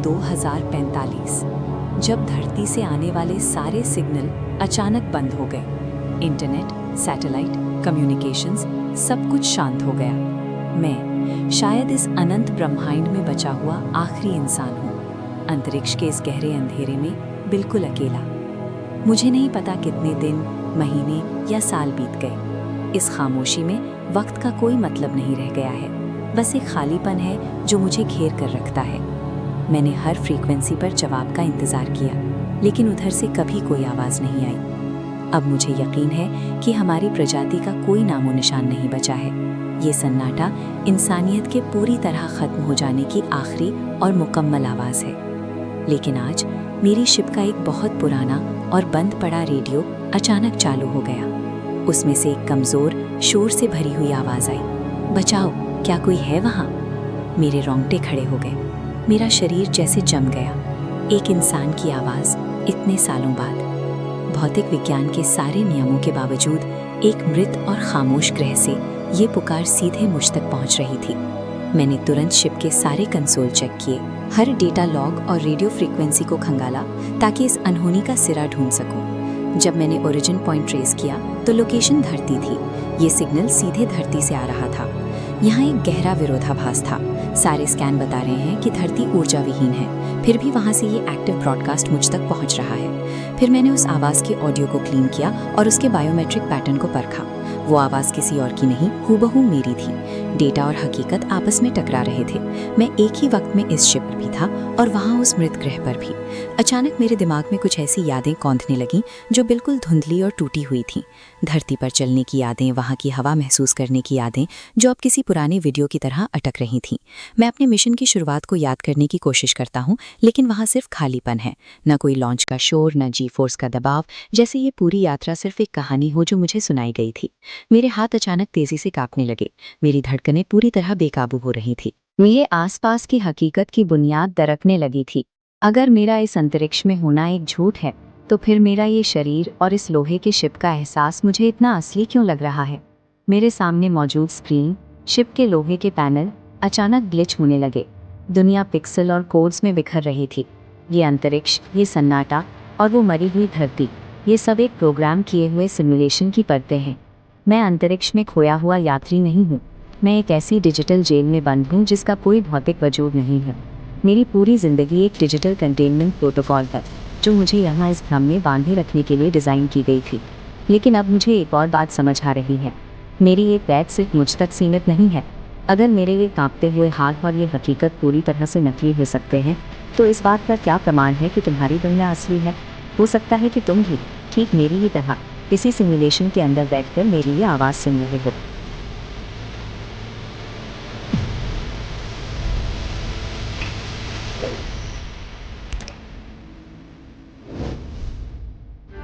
2045, जब धरती से आने वाले सारे सिग्नल अचानक बंद हो गए। इंटरनेट, सैटेलाइट, कम्युनिकेशंस, सब कुछ शांत हो गया। मैं शायद इस अनंत ब्रह्मांड में बचा हुआ आखिरी इंसान हूँ, अंतरिक्ष के इस गहरे अंधेरे में बिल्कुल अकेला। मुझे नहीं पता कितने दिन, महीने या साल बीत गए। इस खामोशी में वक्त का कोई मतलब नहीं रह गया है, बस एक खालीपन है जो मुझे घेर कर रखता है। मैंने हर फ्रीक्वेंसी पर जवाब का इंतज़ार किया, लेकिन उधर से कभी कोई आवाज़ नहीं आई। अब मुझे यकीन है कि हमारी प्रजाति का कोई नामो निशान नहीं बचा है। ये सन्नाटा इंसानियत के पूरी तरह ख़त्म हो जाने की आखिरी और मुकम्मल आवाज़ है। लेकिन आज मेरी शिप का एक बहुत पुराना और बंद पड़ा रेडियो अचानक चालू हो गया। उसमें से एक कमज़ोर, शोर से भरी हुई आवाज़ आई, बचाओ, क्या कोई है वहाँ? मेरे रोंगटे खड़े हो गए, मेरा शरीर जैसे जम गया। एक इंसान की आवाज़ इतने सालों बाद। भौतिक विज्ञान के सारे नियमों के बावजूद एक मृत और खामोश ग्रह से ये पुकार सीधे मुझ तक पहुँच रही थी। मैंने तुरंत शिप के सारे कंसोल चेक किए, हर डेटा लॉग और रेडियो फ्रीक्वेंसी को खंगाला ताकि इस अनहोनी का सिरा ढूंढ सकूं। जब मैंने ओरिजिन पॉइंट ट्रेस किया तो लोकेशन धरती थी। ये सिग्नल सीधे धरती से आ रहा था। यहाँ एक गहरा विरोधाभास था। सारे स्कैन बता रहे हैं कि धरती ऊर्जा विहीन है, फिर भी वहाँ से ये एक्टिव ब्रॉडकास्ट मुझ तक पहुँच रहा है। फिर मैंने उस आवाज़ के ऑडियो को क्लीन किया और उसके बायोमेट्रिक पैटर्न को परखा। वो आवाज़ किसी और की नहीं, हूबहू मेरी थी। डेटा और हकीकत आपस में टकरा रहे थे। मैं एक ही वक्त में इस शिप पर भी था और वहाँ उस मृत ग्रह पर भी। अचानक मेरे दिमाग में कुछ ऐसी यादें कौंधने लगीं जो बिल्कुल धुंधली और टूटी हुई थीं। धरती पर चलने की यादें, वहाँ की हवा महसूस करने की यादें जो अब किसी पुराने वीडियो की तरह अटक रही थीं। मैं अपने मिशन की शुरुआत को याद करने की कोशिश करता हूँ, लेकिन वहाँ सिर्फ खालीपन है। न कोई लॉन्च का शोर, न जी फोर्स का दबाव, जैसे ये पूरी यात्रा सिर्फ एक कहानी हो जो मुझे सुनाई गई थी। मेरे हाथ अचानक तेजी से कांपने लगे, मेरी धड़कनें पूरी तरह बेकाबू हो रही थी। मेरे आसपास की हकीकत की बुनियाद दरकने लगी थी। अगर मेरा इस अंतरिक्ष में होना एक झूठ है, तो फिर मेरा ये शरीर और इस लोहे के शिप का एहसास मुझे इतना असली क्यों लग रहा है? मेरे सामने मौजूद स्क्रीन, शिप के लोहे के पैनल अचानक ग्लिच होने लगे। दुनिया पिक्सल और कोड्स में बिखर रही थी। ये अंतरिक्ष, ये सन्नाटा और वो मरी हुई धरती, ये सब एक प्रोग्राम किए हुए सिमुलेशन की परतें हैं। मैं अंतरिक्ष में खोया हुआ यात्री नहीं हूँ। मैं एक ऐसी डिजिटल जेल में बंद हूँ जिसका कोई भौतिक वजूद नहीं है। मेरी पूरी ज़िंदगी एक डिजिटल कंटेनमेंट प्रोटोकॉल है जो मुझे यहाँ इस भ्रम में बांधे रखने के लिए डिज़ाइन की गई थी। लेकिन अब मुझे एक और बात समझ आ रही है। मेरी ये कैद सिर्फ मुझ तक सीमित नहीं है। अगर मेरे ये कांपते हुए हाथ और ये हकीकत पूरी तरह से नकली हो सकते हैं, तो इस बात का क्या प्रमाण है कि तुम्हारी दुनिया असली है? हो सकता है कि तुम भी ठीक मेरी ही तरह किसी सिमुलेशन के अंदर बैठकर मेरी ये आवाज़ सुन रहे हो।